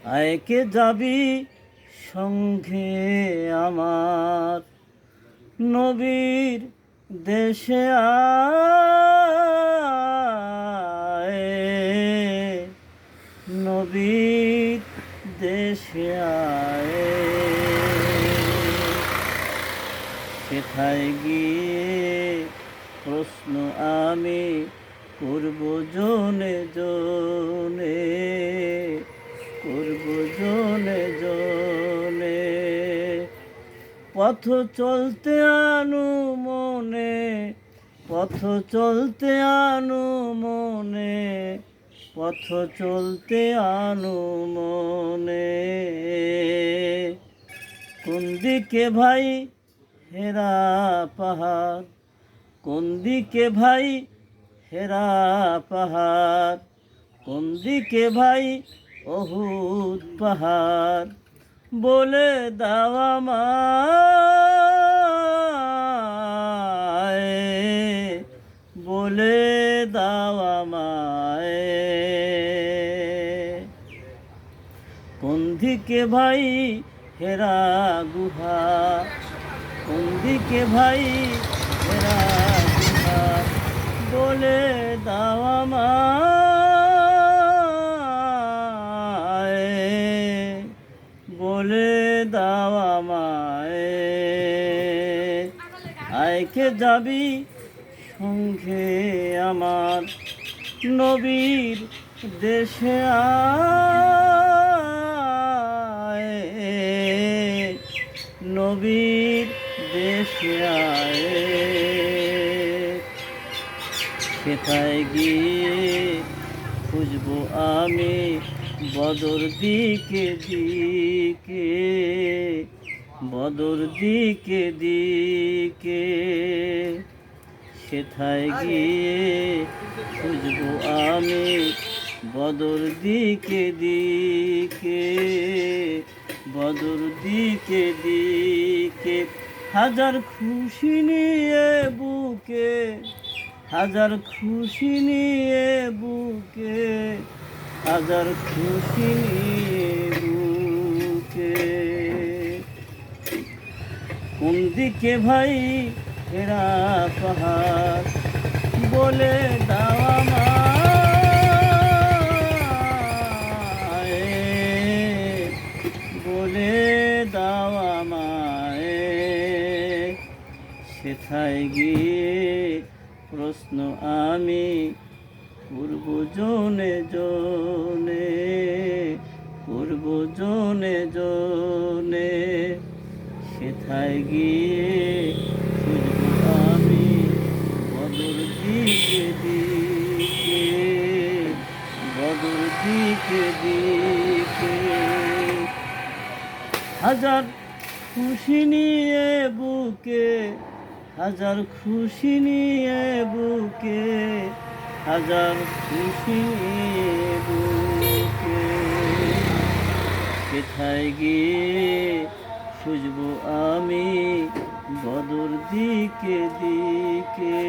আয়কে যাবি সঙ্গে আমার, নবীর দেশে আয়, নবীর দেশে আয়। সেথায় গিয়ে প্রশ্ন আমি করব জনে জনে, করব জনে জনে। পথ চলতে আনু মনে, পথ চলতে আনু মনে, পথ চলতে আনু মনে। কোন দিকে ভাই হেরা পাহাড়, কোন দিকে ভাই হেরা পাহাড়, কোন দিকে ভাই অহুদ পাহাড়, বলে দাও আমায়, বলে দাও আমায়। কোন দিকে ভাই হেরা গুহা, কোন দিকে ভাই হেরা গুহা, বলে দাও আমায়, বলে দাও আমায়। আয়কে যাবি সঙ্গে আমার, নবীর দেশে আয়, নবীর দেশে আয়। সেথায় গিয়ে খুঁজবো আমি বদর দিকে দিকে, বদর দিকে দিকে। সেথায় গিয়ে খুঁজবো আমি বদর দিকে দিকে, বদর দিকে দিকে। হাজার খুশি নিয়ে বুকে, হাজার খুশি নিয়ে বুকে, হাজার খুশি নিয়ে বুকে। কোন দিকে ভাই হেরা পাহাড়, বলে দাও আমায়, বলে দাও আমায়। সেথায় গিয়ে প্রশ্ন আমি করব জনে জনে, করব জনে জনে। সেথায় গিয়ে খুঁজব আমি বদর দিকে দিকে, বদর দিকে দিকে। হাজার খুশি নিয়ে বুকে, হাজার খুশি নিয়ে বুকে, হাজার খুশি নিয়ে বুকে। সেথায় গিয়ে খুঁজবো আমি বদর দিকে দিকে।